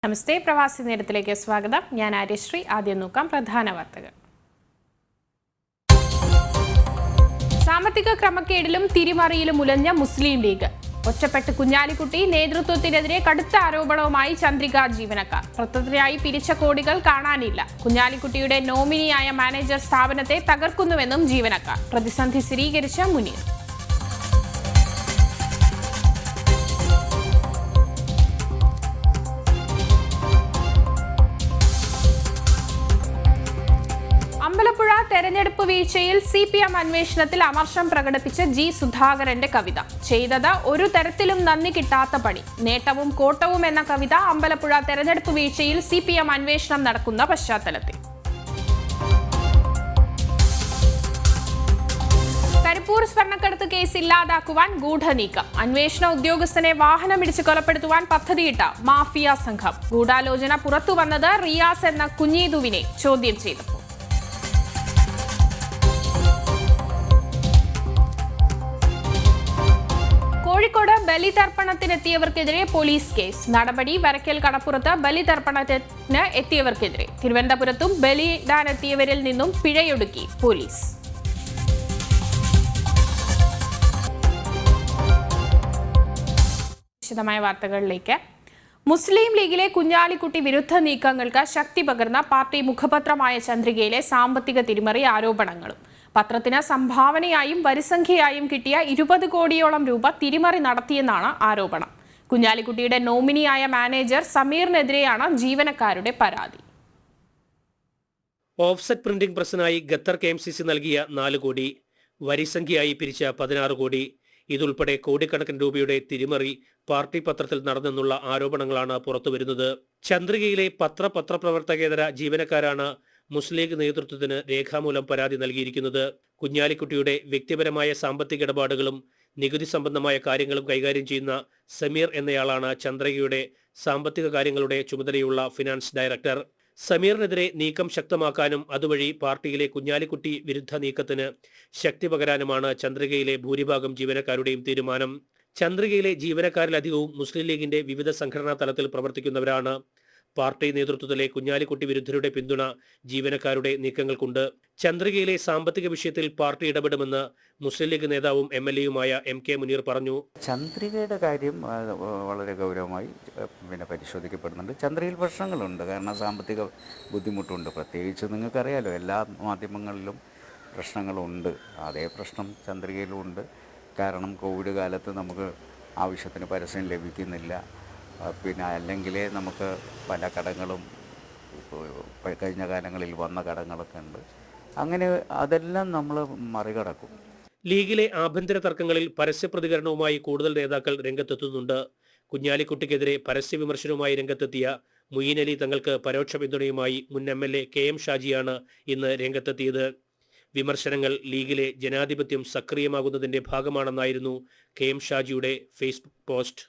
നമസ്തേ, പ്രവാസി നേരത്തിലേക്ക് സ്വാഗതം. ഞാൻ ആര്യശ്രീ. ആദ്യം നോക്കാം പ്രധാന വാർത്തകൾ. സാമ്പത്തിക ക്രമക്കേടിലും തിരിമറിയിലും ഉലഞ്ഞ മുസ്ലിം ലീഗ്. ഒറ്റപ്പെട്ട് കുഞ്ഞാലിക്കുട്ടി നേതൃത്വത്തിനെതിരെ കടുത്ത ആരോപണവുമായി ചന്ദ്രിക ജീവനക്കാർ. പത്രത്തിനായി പിരിച്ച കോടികൾ കാണാനില്ല. കുഞ്ഞാലിക്കുട്ടിയുടെ നോമിനിയായ മാനേജർ സ്ഥാപനത്തെ തകർക്കുന്നുവെന്നും ജീവനക്കാർ. പ്രതിസന്ധി സ്ഥിരീകരിച്ച മുനീർ. അമ്പലപ്പുഴ തെരഞ്ഞെടുപ്പ് വീഴ്ചയിൽ CPM അന്വേഷണത്തിൽ അമർഷം പ്രകടിപ്പിച്ച G. സുധാകരന്റെ കവിത. ചെയ്തത് ഒരു തരത്തിലും നന്ദി കിട്ടാത്ത പണി, നേട്ടവും കോട്ടവും എന്ന കവിത അമ്പലപ്പുഴ തെരഞ്ഞെടുപ്പ് വീഴ്ചയിൽ CPM അന്വേഷണം നടക്കുന്ന പശ്ചാത്തലത്തിൽ. കരിപ്പൂർ സ്വർണ്ണക്കടത്ത് കേസ് ഇല്ലാതാക്കുവാൻ ഗൂഢനീക്കം. അന്വേഷണ ഉദ്യോഗസ്ഥനെ വാഹനമിടിച്ച് കൊലപ്പെടുത്തുവാൻ പദ്ധതിയിട്ട മാഫിയ സംഘം. ഗൂഢാലോചന പുറത്തുവന്നത് റിയാസ് എന്ന കുഞ്ഞീതുവിനെ ചോദ്യം ചെയ്തപ്പോൾ. കോഴിക്കോട് ബലിതർപ്പണത്തിനെത്തിയവർക്കെതിരെ പോലീസ് കേസ്. നടപടി വരക്കൽ കടപ്പുറത്ത് ബലിതർപ്പണത്തിന് എത്തിയവർക്കെതിരെ. തിരുവനന്തപുരത്തും ബലിയിടാനെത്തിയവരിൽ നിന്നും പിഴയൊടുക്കി പോലീസ്. വിശദമായ വാർത്തകളിലേക്ക്. മുസ്ലിം ലീഗിലെ കുഞ്ഞാലിക്കുട്ടി വിരുദ്ധ നീക്കങ്ങൾക്ക് ശക്തി പകർന്ന പാർട്ടി മുഖപത്രമായ ചന്ദ്രികയിലെ സാമ്പത്തിക തിരിമറി ആരോപണങ്ങളും. പത്രത്തിന് സംഭാവനയായും വരിസംഖ്യയായും കിട്ടിയ 20 കോടിയോളം രൂപ തിരിമറി നടത്തിയെന്നാണ് ആരോപണം. കുഞ്ഞാലിക്കുട്ടിയുടെ നോമിനിയായ മാനേജർ സമീറിനെതിരെയാണ് ജീവനക്കാരുടെ പരാതി. ഓഫ്സെറ്റ് പ്രിന്റിംഗ് പ്രസിനായി ഖത്തർ KMCC നൽകിയ 4 കോടി, വരിസംഖ്യയായി പിരിച്ച 16 കോടി, ഇതുൾപ്പെടെ കോടിക്കണക്കിന് രൂപയുടെ തിരിമറി പാർട്ടി പത്രത്തിൽ നടന്നെന്നുള്ള ആരോപണങ്ങളാണ് പുറത്തുവരുന്നത്. ചന്ദ്രികയിലെ പത്രപ്രവർത്തകേതര ജീവനക്കാരാണ് മുസ്ലിം ലീഗ് നേതൃത്വത്തിന് രേഖാമൂലം പരാതി നൽകിയിരിക്കുന്നത്. കുഞ്ഞാലിക്കുട്ടിയുടെ വ്യക്തിപരമായ സാമ്പത്തിക ഇടപാടുകളും നികുതി സംബന്ധമായ കാര്യങ്ങളും കൈകാര്യം ചെയ്യുന്ന സമീർ എന്നയാളാണ് ചന്ദ്രികയുടെ സാമ്പത്തിക കാര്യങ്ങളുടെ ചുമതലയുള്ള ഫിനാൻസ് ഡയറക്ടർ. സമീറിനെതിരെ നീക്കം ശക്തമാക്കാനും അതുവഴി പാർട്ടിയിലെ കുഞ്ഞാലിക്കുട്ടി വിരുദ്ധ നീക്കത്തിന് ശക്തി പകരാനുമാണ് ചന്ദ്രികയിലെ ഭൂരിഭാഗം ജീവനക്കാരുടെയും തീരുമാനം. ചന്ദ്രികയിലെ ജീവനക്കാരിലധികവും മുസ്ലിം ലീഗിന്റെ വിവിധ സംഘടനാ തലത്തിൽ പ്രവർത്തിക്കുന്നവരാണ്. പാർട്ടി നേതൃത്വത്തിലെ കുഞ്ഞാലിക്കുട്ടി വിരുദ്ധരുടെ പിന്തുണ ജീവനക്കാരുടെ നീക്കങ്ങൾക്കുണ്ട്. ചന്ദ്രികയിലെ സാമ്പത്തിക വിഷയത്തിൽ പാർട്ടി ഇടപെടുമെന്ന് മുസ്ലിം ലീഗ് നേതാവും MLA-യുമായ MK മുനീർ പറഞ്ഞു. ചന്ദ്രികയുടെ കാര്യം വളരെ ഗൗരവമായി പരിശോധിക്കപ്പെടുന്നുണ്ട്. ചന്ദ്രികയിൽ പ്രശ്നങ്ങളുണ്ട്, കാരണം സാമ്പത്തിക ബുദ്ധിമുട്ടുണ്ട്. പ്രത്യേകിച്ച് നിങ്ങൾക്കറിയാലോ, എല്ലാ മാധ്യമങ്ങളിലും പ്രശ്നങ്ങളുണ്ട്. അതേ പ്രശ്നം ചന്ദ്രികയിലും ഉണ്ട്. കാരണം കോവിഡ് കാലത്ത് നമുക്ക് ആവശ്യത്തിന് പരസ്യം ലഭിക്കുന്നില്ല. അല്ലെങ്കിൽ നമുക്ക് പല കടങ്ങളും കഴിഞ്ഞ കാലങ്ങളിൽ വന്ന കടങ്ങളൊക്കെ ഉണ്ട്. അങ്ങനെ അതെല്ലാം നമ്മൾ മറികടക്കും. ലീഗിലെ ആഭ്യന്തര തർക്കങ്ങളിൽ പരസ്യ പ്രതികരണവുമായി കൂടുതൽ നേതാക്കൾ രംഗത്തെത്തുന്നുണ്ട്. കുഞ്ഞാലിക്കുട്ടിക്കെതിരെ പരസ്യ വിമർശനവുമായി രംഗത്തെത്തിയ മുയീൻ അലി തങ്ങൾക്ക് പരോക്ഷ പിന്തുണയുമായി മുൻ MLA KM ഷാജിയാണ് ഇന്ന് രംഗത്തെത്തിയത്. വിമർശനങ്ങൾ ലീഗിലെ ജനാധിപത്യം സക്രിയമാകുന്നതിന്റെ ഭാഗമാണെന്നായിരുന്നു KM ഷാജിയുടെ ഫേസ്ബുക്ക് പോസ്റ്റ്.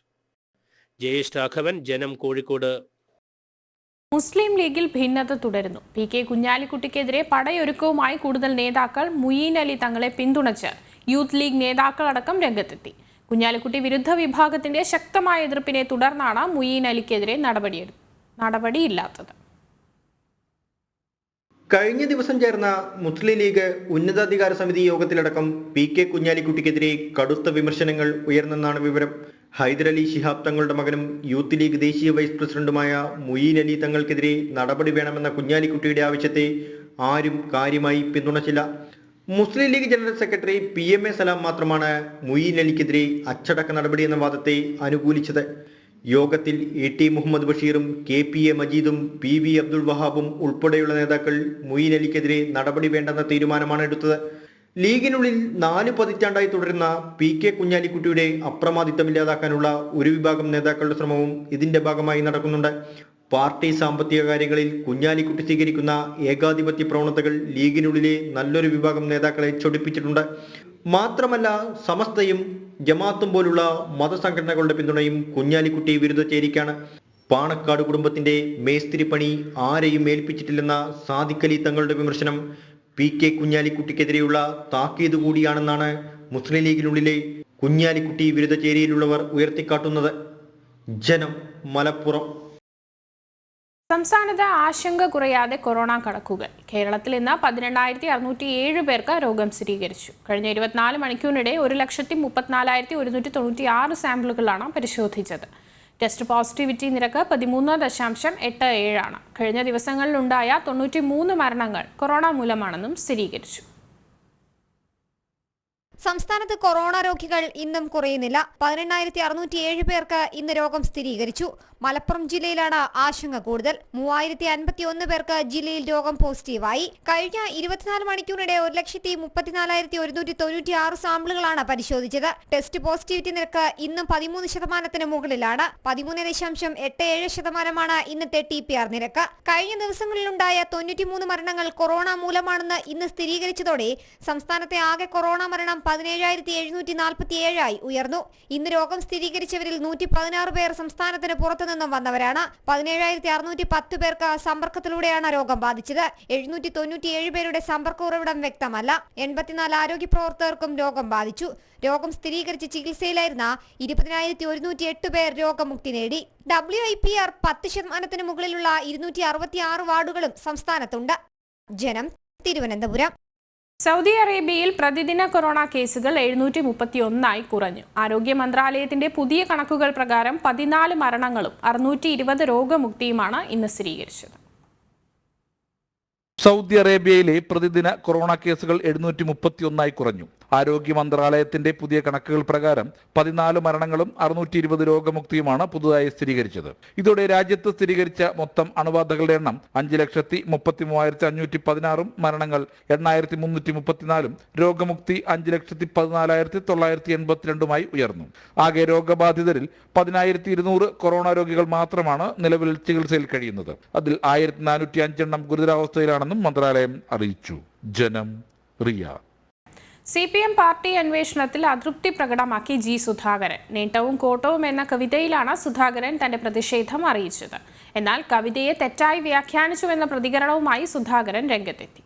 ജയേഷ് രാഘവൻ, ജനം, കോഴിക്കോട്. മുസ്ലിം ലീഗിൽ ഭിന്നത തുടരുന്നു. PK കുഞ്ഞാലിക്കുട്ടിക്കെതിരെ പടയൊരുക്കവുമായി കൂടുതൽ നേതാക്കൾ മുയീൻ അലി തങ്ങളെ പിന്തുണച്ച് യൂത്ത് ലീഗ് നേതാക്കളടക്കം രംഗത്തെത്തി. കുഞ്ഞാലിക്കുട്ടി വിരുദ്ധ വിഭാഗത്തിന്റെ ശക്തമായ എതിർപ്പിനെ തുടർന്നാണ് മുയീൻ അലിക്കെതിരെ നടപടിയില്ലാത്തത്. കഴിഞ്ഞ ദിവസം ചേർന്ന മുസ്ലിം ലീഗ് ഉന്നതാധികാര സമിതി യോഗത്തിലടക്കം PK കുഞ്ഞാലിക്കുട്ടിക്കെതിരെ കടുത്ത വിമർശനങ്ങൾ ഉയർന്നെന്നാണ് വിവരം. ഹൈദരലി ശിഹാബ് തങ്ങളുടെ മകനും യൂത്ത് ലീഗ് ദേശീയ വൈസ് പ്രസിഡന്റുമായ മുയീൻ അലി തങ്ങൾക്കെതിരെ നടപടി വേണമെന്ന കുഞ്ഞാലിക്കുട്ടിയുടെ ആവശ്യത്തെ ആരും കാര്യമായി പിന്തുണച്ചില്ല. മുസ്ലിം ലീഗ് ജനറൽ സെക്രട്ടറി PMA സലാം മാത്രമാണ് മുയീൻ അലിക്കെതിരെ അച്ചടക്ക നടപടി എന്ന വാദത്തെ അനുകൂലിച്ചത്. യോഗത്തിൽ AT Muhammad ബഷീറും KPA മജീദും PV Abdul വഹാബും ഉൾപ്പെടെയുള്ള നേതാക്കൾ മുയീൻ അലിക്കെതിരെ നടപടി വേണ്ടെന്ന തീരുമാനമാണ് എടുത്തത്. ലീഗിനുള്ളിൽ 4 പതിറ്റാണ്ടായി തുടരുന്ന PK കുഞ്ഞാലിക്കുട്ടിയുടെ അപ്രമാദിത്വമില്ലാതാക്കാനുള്ള ഒരു വിഭാഗം നേതാക്കളുടെ ശ്രമവും ഇതിന്റെ ഭാഗമായി നടക്കുന്നുണ്ട്. പാർട്ടി സാമ്പത്തിക കാര്യങ്ങളിൽ കുഞ്ഞാലിക്കുട്ടി സ്വീകരിക്കുന്ന ഏകാധിപത്യ പ്രവണതകൾ ലീഗിനുള്ളിലെ നല്ലൊരു വിഭാഗം നേതാക്കളെ ചൊടിപ്പിച്ചിട്ടുണ്ട്. മാത്രമല്ല, സമസ്തയും ജമാഅത്തും പോലുള്ള മതസംഘടനകളുടെ പിന്തുണയും കുഞ്ഞാലിക്കുട്ടി വിരുദ്ധ ചേരിക്കാണ്. പാണക്കാട് കുടുംബത്തിന്റെ മേസ്തിരി പണി ആരെയും ഏൽപ്പിച്ചിട്ടില്ലെന്ന സാദിഖ് അലി തങ്ങളുടെ വിമർശനം PK കുഞ്ഞാലിക്കുട്ടിക്കെതിരെയുള്ള താക്കീത് കൂടിയാണെന്നാണ് മുസ്ലിം ലീഗിനുള്ളിലെ കുഞ്ഞാലിക്കുട്ടി വിരുദ്ധ ചേരിയിലുള്ളവർ ഉയർത്തിക്കാട്ടുന്നത്. ജനം, മലപ്പുറം. സംസ്ഥാനത്ത് ആശങ്ക കുറയാതെ കൊറോണ കണക്കുകൾ. കേരളത്തിൽ ഇന്ന് 18,607 പേർക്ക് രോഗം സ്ഥിരീകരിച്ചു. കഴിഞ്ഞ 24 മണിക്കൂറിനിടെ 1,34,196 സാമ്പിളുകളാണ് പരിശോധിച്ചത്. ടെസ്റ്റ് പോസിറ്റിവിറ്റി നിരക്ക് 13.87 ആണ്. കഴിഞ്ഞ ദിവസങ്ങളിലുണ്ടായ 93 മരണങ്ങൾ കൊറോണ മൂലമാണെന്നും സ്ഥിരീകരിച്ചു. സംസ്ഥാനത്ത് കൊറോണ രോഗികൾ ഇന്നും കുറയുന്നില്ല. 18,607 പേർക്ക് ഇന്ന് രോഗം സ്ഥിരീകരിച്ചു. മലപ്പുറം ജില്ലയിലാണ് ആശങ്ക കൂടുതൽ. 3,051 പേർക്ക് ജില്ലയിൽ രോഗം പോസിറ്റീവായി. കഴിഞ്ഞ 24 മണിക്കൂറിനിടെ 1,34,196 സാമ്പിളുകളാണ് പരിശോധിച്ചത്. ടെസ്റ്റ് പോസിറ്റിവിറ്റി നിരക്ക് ഇന്നും 13% മുകളിലാണ്. 13.87% ഇന്നത്തെ TPR നിരക്ക്. കഴിഞ്ഞ ദിവസങ്ങളിലുണ്ടായ 93 മരണങ്ങൾ കൊറോണ മൂലമാണെന്ന് ഇന്ന് സ്ഥിരീകരിച്ചതോടെ സംസ്ഥാനത്തെ ആകെ കൊറോണ മരണം 17,747 ആയി ഉയർന്നു. ഇന്ന് രോഗം സ്ഥിരീകരിച്ചവരിൽ 116 പേർ സംസ്ഥാനത്തിന് പുറത്തുനിന്നും വന്നവരാണ്. 17,610 പേർക്ക് സമ്പർക്കത്തിലൂടെയാണ് രോഗം ബാധിച്ചത്. 797 പേരുടെ സമ്പർക്ക ഉറവിടം വ്യക്തമല്ല. 84 ആരോഗ്യ പ്രവർത്തകർക്കും രോഗം ബാധിച്ചു. രോഗം സ്ഥിരീകരിച്ച് ചികിത്സയിലായിരുന്ന 20,108 പേർ രോഗമുക്തി നേടി. WIPR 10% മുകളിലുള്ള 266 വാർഡുകളും സംസ്ഥാനത്തുണ്ട്. ജനം, തിരുവനന്തപുരം. സൗദി അറേബ്യയിൽ പ്രതിദിന കൊറോണ കേസുകൾ 731 കുറഞ്ഞു. ആരോഗ്യ മന്ത്രാലയത്തിന്റെ പുതിയ കണക്കുകൾ പ്രകാരം 14 മരണങ്ങളും 620 രോഗമുക്തിയുമാണ് ഇന്ന് സ്ഥിരീകരിച്ചത്. സൗദി അറേബ്യയിലെ പ്രതിദിന കൊറോണ കേസുകൾ 731 കുറഞ്ഞു. ആരോഗ്യ മന്ത്രാലയത്തിന്റെ പുതിയ കണക്കുകൾ പ്രകാരം 14 മരണങ്ങളും 620 രോഗമുക്തിയുമാണ് പുതുതായി സ്ഥിരീകരിച്ചത്. ഇതോടെ രാജ്യത്ത് സ്ഥിരീകരിച്ച മൊത്തം അണുബാധകളുടെ എണ്ണം 5,33,516, മരണങ്ങൾ 8,334, രോഗമുക്തി 5,14,982 ഉയർന്നു. ആകെ രോഗബാധിതരിൽ 10,200 കൊറോണ രോഗികൾ മാത്രമാണ് നിലവിൽ ചികിത്സയിൽ കഴിയുന്നത്. അതിൽ 1,405 ഗുരുതരാവസ്ഥയിലാണെന്നും മന്ത്രാലയം അറിയിച്ചു. ജനം, റിയാദ്. CPM പാർട്ടി അന്വേഷണത്തിൽ അതൃപ്തി പ്രകടമാക്കി G. സുധാകരൻ. നേട്ടവും കോട്ടവും എന്ന കവിതയിലാണ് സുധാകരൻ തന്റെ പ്രതിഷേധം അറിയിച്ചത്. എന്നാൽ കവിതയെ തെറ്റായി വ്യാഖ്യാനിച്ചുവെന്ന പ്രതികരണവുമായി സുധാകരൻ രംഗത്തെത്തി.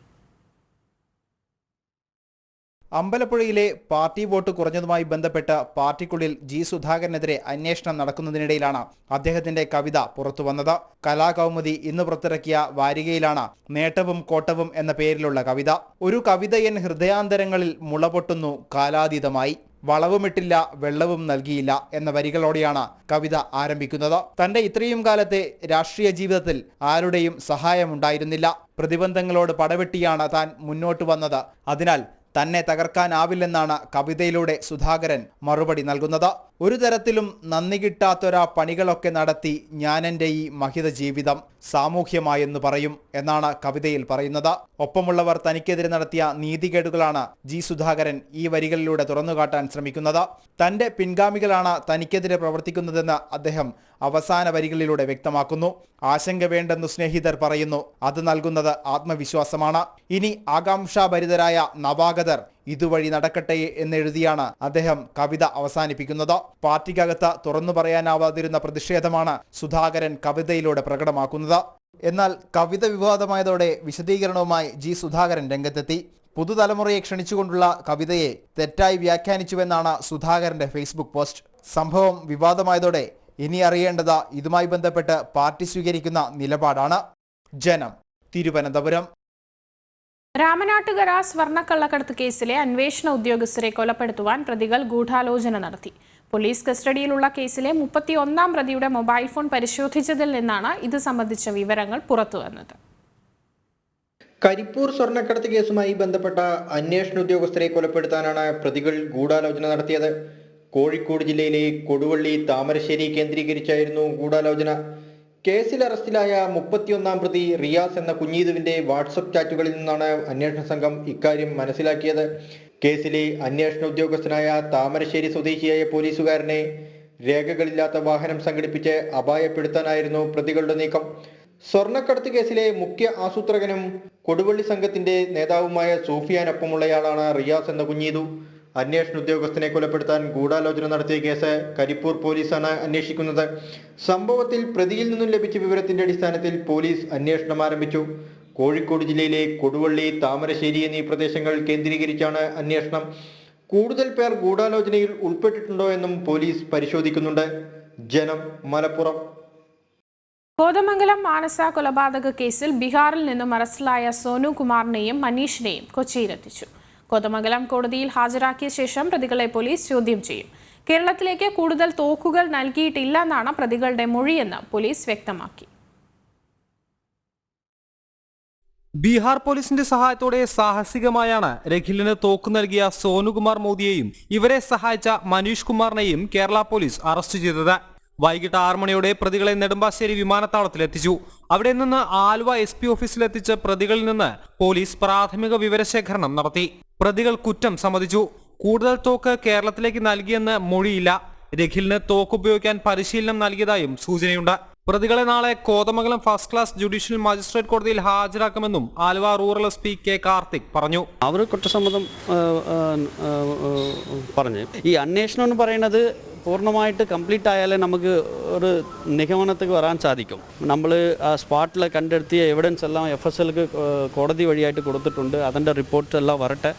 അമ്പലപ്പുഴയിലെ പാർട്ടി വോട്ട് കുറഞ്ഞതുമായി ബന്ധപ്പെട്ട് പാർട്ടിക്കുള്ളിൽ G. സുധാകരനെതിരെ അന്വേഷണം നടക്കുന്നതിനിടയിലാണ് അദ്ദേഹത്തിന്റെ കവിത പുറത്തുവന്നത്. കലാകൗമുദി ഇന്ന് പുറത്തിറക്കിയ വാരികയിലാണ് നേട്ടവും കോട്ടവും എന്ന പേരിലുള്ള കവിത. ഒരു കവിതയൻ ഹൃദയാന്തരങ്ങളിൽ മുളപൊട്ടുന്നു കാലാതീതമായി, വളവുമിട്ടില്ല വെള്ളവും നൽകിയില്ല എന്ന വരികളോടെയാണ് കവിത ആരംഭിക്കുന്നത്. തന്റെ ഇത്രയും കാലത്തെ രാഷ്ട്രീയ ജീവിതത്തിൽ ആരുടെയും സഹായമുണ്ടായിരുന്നില്ല. പ്രതിബന്ധങ്ങളോട് പടവെട്ടിയാണ് താൻ മുന്നോട്ട് വന്നത്. അതിനാൽ തന്നെ തകർക്കാനാവില്ലെന്നാണ് കവിതയിലൂടെ സുധാകരൻ മറുപടി നൽകുന്നത്. ഒരു തരത്തിലും നന്ദി കിട്ടാത്തൊരാ പണികളൊക്കെ നടത്തി ഞാനെൻ്റെ ഈ മഹിത ജീവിതം സാമൂഹ്യമായെന്ന് പറയും എന്നാണ് കവിതയിൽ പറയുന്നത്. ഒപ്പമുള്ളവർ തനിക്കെതിരെ നടത്തിയ നീതികേടുകളാണ് G. സുധാകരൻ ഈ വരികളിലൂടെ തുറന്നുകാട്ടാൻ ശ്രമിക്കുന്നത്. തന്റെ പിൻഗാമികളാണ് തനിക്കെതിരെ പ്രവർത്തിക്കുന്നതെന്ന് അദ്ദേഹം അവസാന വരികളിലൂടെ വ്യക്തമാക്കുന്നു. ആശങ്ക വേണ്ടെന്ന് സ്നേഹിതർ പറയുന്നു. അത് നൽകുന്നത് ആത്മവിശ്വാസമാണ്. ഇനി ആകാംക്ഷാഭരിതരായ നവാഗതർ ഇതുവഴി നടക്കട്ടെ എന്നെഴുതിയാണ് അദ്ദേഹം കവിത അവസാനിപ്പിക്കുന്നത്. പാർട്ടിക്കകത്ത് തുറന്നു പറയാനാവാതിരുന്ന പ്രതിഷേധമാണ് സുധാകരൻ കവിതയിലൂടെ പ്രകടമാക്കുന്നത്. എന്നാൽ കവിത വിവാദമായതോടെ വിശദീകരണവുമായി G. സുധാകരൻ രംഗത്തെത്തി. പുതുതലമുറയെ ക്ഷണിച്ചുകൊണ്ടുള്ള കവിതയെ തെറ്റായി വ്യാഖ്യാനിച്ചുവെന്നാണ് സുധാകരന്റെ ഫേസ്ബുക്ക് പോസ്റ്റ്. സംഭവം വിവാദമായതോടെ ഇനി അറിയേണ്ടത് ഇതുമായി ബന്ധപ്പെട്ട് പാർട്ടി സ്വീകരിക്കുന്ന നിലപാടാണ്. ജനം, തിരുവനന്തപുരം. രാമനാട്ടുകര സ്വർണ്ണക്കള്ളക്കടത്ത് കേസിലെ അന്വേഷണ ഉദ്യോഗസ്ഥരെ കൊലപ്പെടുത്തുവാൻ പ്രതികൾ ഗൂഢാലോചന നടത്തി. പോലീസ് കസ്റ്റഡിയിലുള്ള കേസിലെ 31-ാം പ്രതിയുടെ മൊബൈൽ ഫോൺ പരിശോധിച്ചതിൽ നിന്നാണ് ഇത് സംബന്ധിച്ച വിവരങ്ങൾ പുറത്തുവന്നത്. കരിപ്പൂർ സ്വർണ്ണക്കടത്ത് കേസുമായി ബന്ധപ്പെട്ട അന്വേഷണ ഉദ്യോഗസ്ഥരെ കൊലപ്പെടുത്താനാണ് പ്രതികൾ ഗൂഢാലോചന നടത്തിയത്. കോഴിക്കോട് ജില്ലയിലെ കൊടുവള്ളി, താമരശ്ശേരി കേന്ദ്രീകരിച്ചായിരുന്നു ഗൂഢാലോചന. കേസിൽ അറസ്റ്റിലായ 31-ാം പ്രതി റിയാസ് എന്ന കുഞ്ഞീതുവിന്റെ വാട്സപ്പ് ചാറ്റുകളിൽ നിന്നാണ് അന്വേഷണ സംഘം ഇക്കാര്യം മനസ്സിലാക്കിയത്. കേസിലെ അന്വേഷണ ഉദ്യോഗസ്ഥനായ താമരശ്ശേരി സ്വദേശിയായ പോലീസുകാരനെ രേഖകളില്ലാത്ത വാഹനം സംഘടിപ്പിച്ച് അപായപ്പെടുത്താനായിരുന്നു പ്രതികളുടെ നീക്കം. സ്വർണ്ണക്കടത്ത് കേസിലെ മുഖ്യ ആസൂത്രകനും കൊടുവള്ളി സംഘത്തിന്റെ നേതാവുമായ സൂഫിയാനൊപ്പമുള്ളയാളാണ് റിയാസ് എന്ന കുഞ്ഞീതു. അന്വേഷണ ഉദ്യോഗസ്ഥനെ കൊലപ്പെടുത്താൻ ഗൂഢാലോചന നടത്തിയ കേസ് കരിപ്പൂർ പോലീസാണ് അന്വേഷിക്കുന്നത്. സംഭവത്തിൽ പ്രതിയിൽ നിന്നും ലഭിച്ച വിവരത്തിന്റെ അടിസ്ഥാനത്തിൽ പോലീസ് അന്വേഷണം ആരംഭിച്ചു. കോഴിക്കോട് ജില്ലയിലെ കൊടുവള്ളി, താമരശ്ശേരി എന്നീ പ്രദേശങ്ങൾ കേന്ദ്രീകരിച്ചാണ് അന്വേഷണം. കൂടുതൽ പേർ ഗൂഢാലോചനയിൽ ഉൾപ്പെട്ടിട്ടുണ്ടോ എന്നും പോലീസ് പരിശോധിക്കുന്നുണ്ട്. ജനം, മലപ്പുറം. കോതമംഗലം മാനസ കൊലപാതക കേസിൽ ബീഹാറിൽ നിന്നും അറസ്റ്റിലായ സോനു കുമാറിനെയും മനീഷിനെയും കൊച്ചിയിലെത്തിച്ചു. കോതമംഗലം കോടതിയിൽ ഹാജരാക്കിയ ശേഷം പ്രതികളെ പോലീസ് ചോദ്യം ചെയ്യും. കേരളത്തിലേക്ക് കൂടുതൽ തോക്കുകൾ നൽകിയിട്ടില്ലെന്നാണ് പ്രതികളുടെ മൊഴിയെന്ന് പോലീസ് വ്യക്തമാക്കി. ബീഹാർ പോലീസിന്റെ സഹായത്തോടെ സാഹസികമായാണ് രഖിലിന് തോക്ക് നൽകിയ സോനുകുമാർ മോദിയെയും ഇവരെ സഹായിച്ച മനീഷ് കുമാറിനെയും കേരള പോലീസ് അറസ്റ്റ് ചെയ്തത്. വൈകിട്ട് 6 മണിയോടെ പ്രതികളെ നെടുമ്പാശ്ശേരി വിമാനത്താവളത്തിലെത്തിച്ചു. അവിടെ നിന്ന് ആലുവ SP ഓഫീസിലെത്തിച്ച് പ്രതികളിൽ നിന്ന് പോലീസ് പ്രാഥമിക വിവരശേഖരണം നടത്തി. പ്രതികൾ കുറ്റം സമ്മതിച്ചു. കൂടുതൽ തോക്ക് കേരളത്തിലേക്ക് നൽകിയെന്ന് മൊഴിയില്ല. രഖിലിന് തോക്ക് ഉപയോഗിക്കാൻ പരിശീലനം നൽകിയതായും സൂചനയുണ്ട്. പ്രതികളെ നാളെ Kothamangalam first class judicial magistrate കോടതിയിൽ ഹാജരാക്കുമെന്നും Aluva rural SP K Karthik പറഞ്ഞു. അവർ കുറ്റസമ്മതം പറഞ്ഞു. ഈ അന്വേഷണം എന്ന് പറയുന്നത് പൂർണ്ണമായിട്ട് കംപ്ലീറ്റ് ആയാലേ നമുക്ക് ഒരു നിഗമനത്തേക്ക് വരാൻ സാധിക്കും. നമ്മൾ ആ സ്പോട്ടിൽ കണ്ടെത്തിയ എവിഡൻസ് എല്ലാം FSLക്ക് കോടതി വഴിയായിട്ട് കൊടുത്തിട്ടുണ്ട്. അതിൻ്റെ റിപ്പോർട്ട് എല്ലാം വരട്ടെ,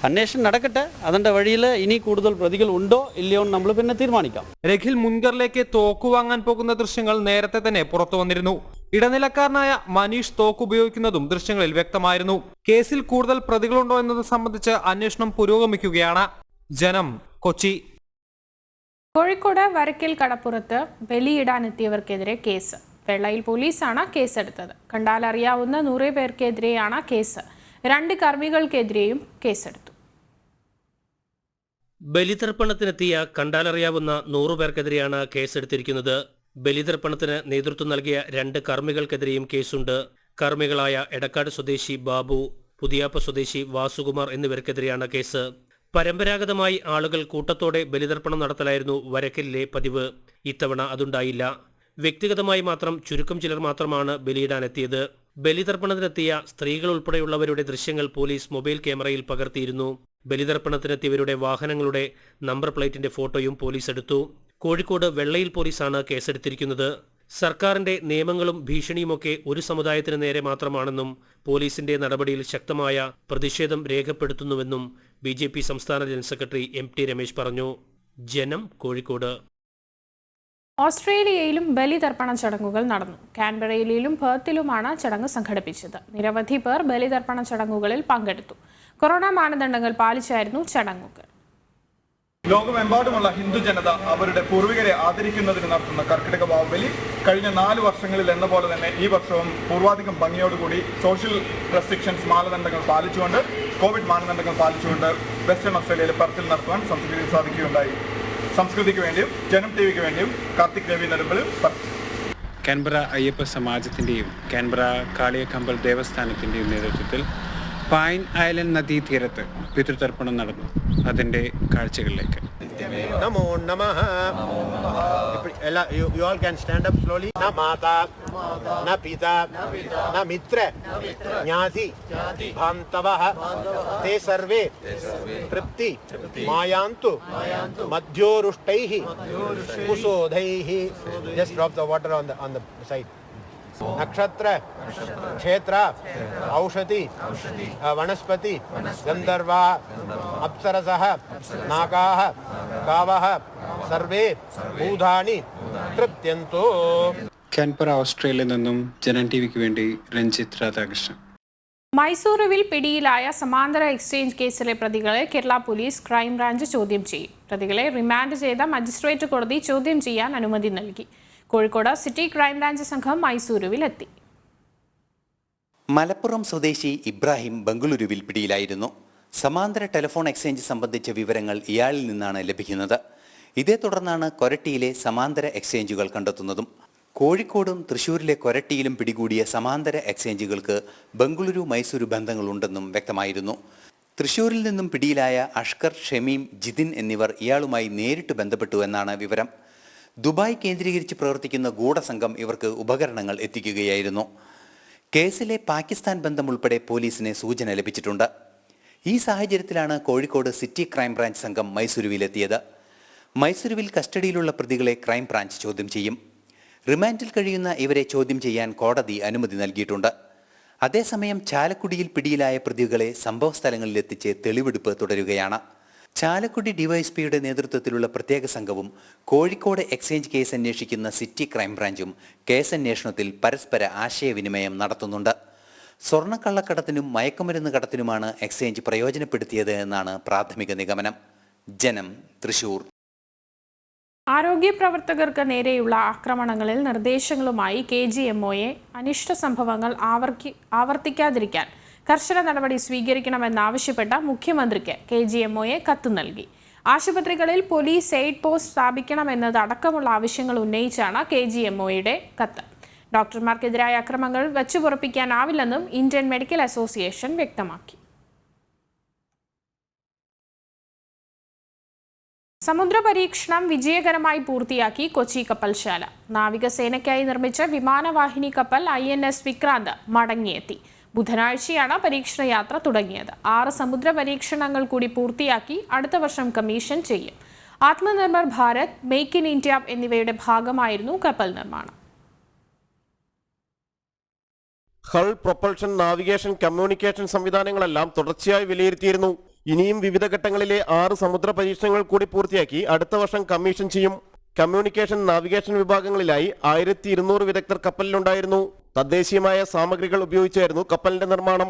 അന്വേഷണം നടക്കട്ടെ. അതിൻ്റെ വഴിയിൽ ഇനി കൂടുതൽ പ്രതികൾ ഉണ്ടോ ഇല്ലയോ എന്ന് നമ്മൾ പിന്നെ തീരുമാനിക്കാം. രഖിൽ മുൻഗറിലേക്ക് തോക്ക് വാങ്ങാൻ പോകുന്ന ദൃശ്യങ്ങൾ നേരത്തെ തന്നെ പുറത്തു വന്നിരുന്നു. ഇടനിലക്കാരനായ മനീഷ് തോക്ക് ഉപയോഗിക്കുന്നതും ദൃശ്യങ്ങളിൽ വ്യക്തമായിരുന്നു. കേസിൽ കൂടുതൽ പ്രതികളുണ്ടോ എന്നത് സംബന്ധിച്ച് അന്വേഷണം പുരോഗമിക്കുകയാണ്. ജനം, കൊച്ചി. കോഴിക്കോട് വരക്കൽ കടപ്പുറത്ത് ബലിയിടാനെത്തിയവർക്കെതിരെ കേസ്. വെള്ളയിൽ പോലീസാണ് കേസെടുത്തത്. കണ്ടാലറിയാവുന്ന 100 പേർക്കെതിരെയാണ് കേസ്. 2 കർമ്മികൾക്കെതിരെയും കേസെടുത്തു. ബലിതർപ്പണത്തിനെത്തിയ കണ്ടാലറിയാവുന്ന 100 പേർക്കെതിരെയാണ് കേസെടുത്തിരിക്കുന്നത്. ബലിതർപ്പണത്തിന് നേതൃത്വം നൽകിയ 2 കർമ്മികൾക്കെതിരെയും കേസുണ്ട്. കർമ്മികളായ എടക്കാട് സ്വദേശി ബാബു, പുതിയാപ്പ സ്വദേശി വാസുകുമാർ എന്നിവർക്കെതിരെയാണ് കേസ്. പരമ്പരാഗതമായി ആളുകൾ കൂട്ടത്തോടെ ബലിതർപ്പണം നടത്തലായിരുന്നു വരക്കലിലെ പതിവ്. ഇത്തവണ അതുണ്ടായില്ല. വ്യക്തിഗതമായി മാത്രം ചുരുക്കം ചിലർ മാത്രമാണ് ബലിയിടാനെത്തിയത്. ബലിതർപ്പണത്തിനെത്തിയ സ്ത്രീകൾ ഉൾപ്പെടെയുള്ളവരുടെ ദൃശ്യങ്ങൾ പോലീസ് മൊബൈൽ ക്യാമറയിൽ പകർത്തിയിരുന്നു. ബലിതർപ്പണത്തിനെത്തിയവരുടെ വാഹനങ്ങളുടെ നമ്പർ പ്ലേറ്റിന്റെ ഫോട്ടോയും പോലീസ് എടുത്തു. കോഴിക്കോട് വെള്ളയിൽ പോലീസാണ് കേസെടുത്തിരിക്കുന്നത്. സർക്കാരിന്റെ നിയമങ്ങളും ഭീഷണിയുമൊക്കെ ഒരു സമുദായത്തിന് നേരെ മാത്രമാണെന്നും പോലീസിന്റെ നടപടിയിൽ ശക്തമായ പ്രതിഷേധം രേഖപ്പെടുത്തുന്നുവെന്നും BJP സംസ്ഥാന ജനറൽ സെക്രട്ടറി MT രമേശ് പറഞ്ഞു. ജനം, കോഴിക്കോട്. ഓസ്ട്രേലിയയിലും ബലിതർപ്പണ ചടങ്ങുകൾ നടന്നു. കാൻബറയിലും പെർത്തിലുമാണ് ചടങ്ങ് സംഘടിപ്പിച്ചത്. നിരവധി പേർ ബലിതർപ്പണ ചടങ്ങുകളിൽ പങ്കെടുത്തു. കൊറോണ മാനദണ്ഡങ്ങൾ പാലിച്ചായിരുന്നു ചടങ്ങുകൾ. ലോകമെമ്പാടുമുള്ള ഹിന്ദു ജനത അവരുടെ പൂർവികരെ ആദരിക്കുന്നതിന് നടത്തുന്ന കർക്കിടക വാവുബലി കഴിഞ്ഞ 4 വർഷങ്ങളിൽ എന്ന പോലെ തന്നെ ഈ വർഷവും പൂർവാധികം ഭംഗിയോടുകൂടി സോഷ്യൽ റെസ്ട്രിക്ഷൻസ് മാനദണ്ഡങ്ങൾ പാലിച്ചുകൊണ്ട്, കോവിഡ് മാനദണ്ഡങ്ങൾ പാലിച്ചുകൊണ്ട് വെസ്റ്റേൺ ഓസ്ട്രേലിയയിലെ പെർത്തിൽ നടത്തുവാൻ സംസ്കൃതിക്ക് സാധിക്കുകയുണ്ടായി. സംസ്കൃതിക്ക് വേണ്ടിയും ജനം TVക്ക് വേണ്ടിയും കാർത്തിക് രവി നെടുമ്പൽ. കാൻബറ അയ്യപ്പ സമാജത്തിൻ്റെയും കാൻബറ കാളിയക്കമ്പൽ ദേവസ്ഥാനത്തിൻ്റെയും നേതൃത്വത്തിൽ പൈൻ ഐലൻഡ് നദീതീരത്ത് പിതൃതർപ്പണം നടന്നു. അതിൻ്റെ കാഴ്ചകളിലേക്ക്. നമോ നമഃ. You all can stand up slowly. Na mata, na pita, na mitra, ജ്ഞാതി ഭാന്തവഃ തേ സർവേ തൃപ്തി മായാന്തു മധ്യോരുഷ്ടൈഃ കുസോധൈഃ. Just drop the water on the side. നക്ഷത്ര, ക്ഷേത്ര, ഔഷധി, വനസ്പതി, ഗന്ധർവ, അപ്സരസഃ, നാഗാഃ, ഗാവഃ സർവേ ഭൂതാനി തൃപ്യന്തോ. കാൻബറ ഓസ്ട്രേലിയയിൽ നിന്നും ജനം TVക്ക് വേണ്ടി രഞ്ജിത്ത് രാധാകൃഷ്ണൻ. മൈസൂരുവിൽ പിടിയിലായ സമാന്തര എക്സ്ചേഞ്ച് കേസിലെ പ്രതികളെ കേരള പോലീസ് ക്രൈംബ്രാഞ്ച് ചോദ്യം ചെയ്യും. പ്രതികളെ റിമാൻഡ് ചെയ്ത മജിസ്ട്രേറ്റ് കോടതി ചോദ്യം ചെയ്യാൻ അനുമതി നൽകി. കോഴിക്കോട് സിറ്റി ക്രൈംബ്രാഞ്ച് സംഘം മൈസൂരുവിലെത്തി. മലപ്പുറം സ്വദേശി ഇബ്രാഹിം ബംഗളൂരുവിൽ പിടിയിലായിരുന്നു. സമാന്തര ടെലിഫോൺ എക്സ്ചേഞ്ച് സംബന്ധിച്ച വിവരങ്ങൾ ഇയാളിൽ നിന്നാണ് ലഭിക്കുന്നത്. ഇതേ തുടർന്നാണ് കൊരട്ടിയിലെ സമാന്തര എക്സ്ചേഞ്ചുകൾ കണ്ടെത്തുന്നതും. കോഴിക്കോടും തൃശ്ശൂരിലെ കൊരട്ടിയിലും പിടികൂടിയ സമാന്തര എക്സ്ചേഞ്ചുകൾക്ക് ബംഗളൂരു മൈസൂരു ബന്ധങ്ങളുണ്ടെന്നും വ്യക്തമായിരുന്നു. തൃശ്ശൂരിൽ നിന്നും പിടിയിലായ അഷ്കർ, ഷമീം, ജിതിൻ എന്നിവർ ഇയാളുമായി നേരിട്ട് ബന്ധപ്പെട്ടു എന്നാണ് വിവരം. ദുബായ് കേന്ദ്രീകരിച്ച് പ്രവർത്തിക്കുന്ന ഗൂഢസംഘം ഇവർക്ക് ഉപകരണങ്ങൾ എത്തിക്കുകയായിരുന്നു. കേസിലെ പാകിസ്ഥാൻ ബന്ധം ഉൾപ്പെടെ പോലീസിന് സൂചന ലഭിച്ചിട്ടുണ്ട്. ഈ സാഹചര്യത്തിലാണ് കോഴിക്കോട് സിറ്റി ക്രൈംബ്രാഞ്ച് സംഘം മൈസൂരുവിലെത്തിയത്. മൈസൂരുവിൽ കസ്റ്റഡിയിലുള്ള പ്രതികളെ ക്രൈംബ്രാഞ്ച് ചോദ്യം ചെയ്യും. റിമാൻഡിൽ കഴിയുന്ന ഇവരെ ചോദ്യം ചെയ്യാൻ കോടതി അനുമതി നൽകിയിട്ടുണ്ട്. അതേസമയം ചാലക്കുടിയിൽ പിടിയിലായ പ്രതികളെ സംഭവസ്ഥലങ്ങളിലെത്തിച്ച് തെളിവെടുപ്പ് തുടരുകയാണ്. ചാലക്കുടി ഡിവൈഎസ്പിയുടെ നേതൃത്വത്തിലുള്ള പ്രത്യേക സംഘവും കോഴിക്കോട് എക്സ്ചേഞ്ച് കേസ് അന്വേഷിക്കുന്ന സിറ്റി ക്രൈംബ്രാഞ്ചും കേസന്വേഷണത്തിൽ പരസ്പര ആശയവിനിമയം നടത്തുന്നുണ്ട്. സ്വർണ്ണക്കള്ളക്കടത്തിനും മയക്കുമരുന്ന് കടത്തിനുമാണ് എക്സ്ചേഞ്ച് പ്രയോജനപ്പെടുത്തിയത് എന്നാണ് പ്രാഥമിക നിഗമനം. ജനം, തൃശൂർ. ആരോഗ്യ പ്രവർത്തകർക്ക് നേരെയുള്ള ആക്രമണങ്ങളിൽ നിർദ്ദേശങ്ങളുമായി KGMOയെ അനിഷ്ട സംഭവങ്ങൾ ആവർത്തിക്കാതിരിക്കാൻ കർശന നടപടി സ്വീകരിക്കണമെന്നാവശ്യപ്പെട്ട മുഖ്യമന്ത്രിക്ക് KGMOയെ കത്ത് നൽകി. ആശുപത്രികളിൽ പോലീസ് എയ്ഡ് പോസ്റ്റ് സ്ഥാപിക്കണമെന്നതടക്കമുള്ള ആവശ്യങ്ങൾ ഉന്നയിച്ചാണ് KGMOയുടെ കത്ത്. ഡോക്ടർമാർക്കെതിരായ അക്രമങ്ങൾ വച്ചുപൊറുപ്പിക്കാനാവില്ലെന്നും ഇന്ത്യൻ മെഡിക്കൽ അസോസിയേഷൻ വ്യക്തമാക്കി. സമുദ്ര പരീക്ഷണം വിജയകരമായി പൂർത്തിയാക്കി കൊച്ചി കപ്പൽശാല. നാവികസേനയ്ക്കായി നിർമ്മിച്ച വിമാനവാഹിനി കപ്പൽ INS വിക്രാന്ത് മടങ്ങിയെത്തി. ബുധനാഴ്ചയാണ് പരീക്ഷണ യാത്ര തുടങ്ങിയത്. 6 സമുദ്ര പരീക്ഷണങ്ങൾ കൂടി പൂർത്തിയാക്കി അടുത്ത വർഷം കമ്മീഷൻ ചെയ്യും. Atmanirbhar Bharat, make in India എന്നിവയുടെ ഭാഗമായിരുന്നു കപ്പൽ നിർമ്മാണം. ഹൾ, പ്രൊപ്പൽഷൻ, നാവിഗേഷൻ, കമ്മ്യൂണിക്കേഷൻ സംവിധാനങ്ങളെല്ലാം തുടർച്ചയായി വിലയിരുത്തിയിരുന്നു. ഇനിയും വിവിധ ഘട്ടങ്ങളിലെ 6 സമുദ്ര പരീക്ഷണങ്ങൾ കൂടി പൂർത്തിയാക്കി അടുത്ത വർഷം കമ്മീഷൻ ചെയ്യും. കമ്മ്യൂണിക്കേഷൻ, നാവിഗേഷൻ വിഭാഗങ്ങളിലായി 1200 വിദഗ്ധർ കപ്പലിലുണ്ടായിരുന്നു. തദ്ദേശീയമായ സാമഗ്രികൾ ഉപയോഗിച്ചായിരുന്നു കപ്പലിന്റെ നിർമ്മാണം.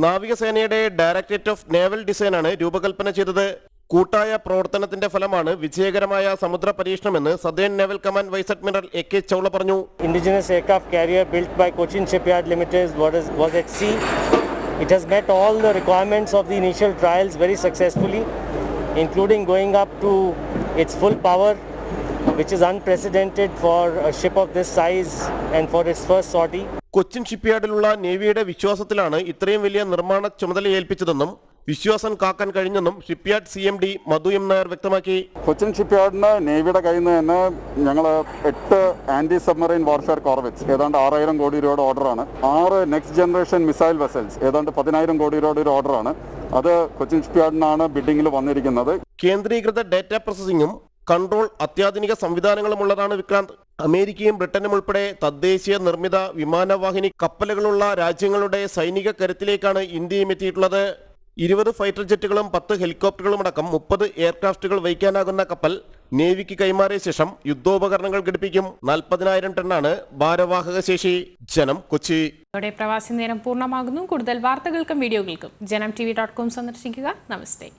നാവികസേനയുടെ ഡയറക്ടറേറ്റ് ഓഫ് നേവൽ ഡിസൈനാണ് രൂപകൽപ്പന ചെയ്തത്. കൂട്ടായ പ്രവർത്തനത്തിന്റെ ഫലമാണ് വിജയകരമായ സമുദ്ര പരീക്ഷണമെന്ന് Southern naval command vice admiral AK Chawla പറഞ്ഞു. Indigenous aircraft carrier built by Cochin Shipyard Limited was at sea. It has met all the requirements of the initial trials very successfully, including going up to its full power, which is unprecedented for a ship of this size and for its first sortie. Cochin ഷിപ്പ്യാർഡിലുള്ള നേവിയുടെ വിശ്വാസത്തിലാണ് ഇത്രയും വലിയ നിർമ്മാണ ചുമതല ഏൽപ്പിച്ചതെന്നും വിശ്വാസം കാക്കാൻ കഴിഞ്ഞെന്നും shipyard CMD മധു M. Nair വ്യക്തമാക്കി. കൊച്ചിൻ ഷിപ്പ്യാർഡിന് നേവിയുടെ കയ്യിൽ നിന്ന് തന്നെ ഞങ്ങൾ 8 ആന്റി സബ്മറൈൻ വാർഫെയർ കോർവെറ്റ്സ് ഏതാണ്ട് 6000 കോടി രൂപയുടെ ഓർഡറാണ്. 6 നെക്സ്റ്റ് ജനറേഷൻ മിസൈൽ വെസൽസ് ഏതാണ്ട് 10000 കോടി രൂപയുടെ ഒരു ഓർഡറാണ്. അത് കൊച്ചിൻ ഷിപ്പ്യാർഡിനാണ് ബിഡിങ്ങിൽ വന്നിരിക്കുന്നത്. കേന്ദ്രീകൃത ഡാറ്റ പ്രോസസിംഗും കൺട്രോൾ അത്യാധുനിക സംവിധാനങ്ങളുമുള്ളതാണ് വിക്രാന്ത്. അമേരിക്കയും ബ്രിട്ടനും ഉൾപ്പെടെ തദ്ദേശീയ നിർമ്മിത വിമാനവാഹിനി കപ്പലുകളുള്ള രാജ്യങ്ങളുടെ സൈനിക കരുത്തിലേക്കാണ് ഇന്ത്യയും എത്തിയിട്ടുള്ളത്. 20 ഫൈറ്റർ ജെറ്റുകളും 10 ഹെലികോപ്റ്ററുകളും അടക്കം 30 എയർക്രാഫ്റ്റുകൾ വഹിക്കാനാകുന്ന കപ്പൽ നേവിക്ക് കൈമാറിയ ശേഷം യുദ്ധോപകരണങ്ങൾ ഘടിപ്പിക്കും. 40,000 ടണ്ണാണ് ഭാരവാഹക ശേഷി. ജനം, കൊച്ചി. ഇതോടെ പ്രവാസി നേരം പൂർണ്ണമാകുന്നു. കൂടുതൽ വാർത്തകൾക്കും വീഡിയോകൾക്കും JanamTV.com സന്ദർശിക്കുക. നമസ്തേ.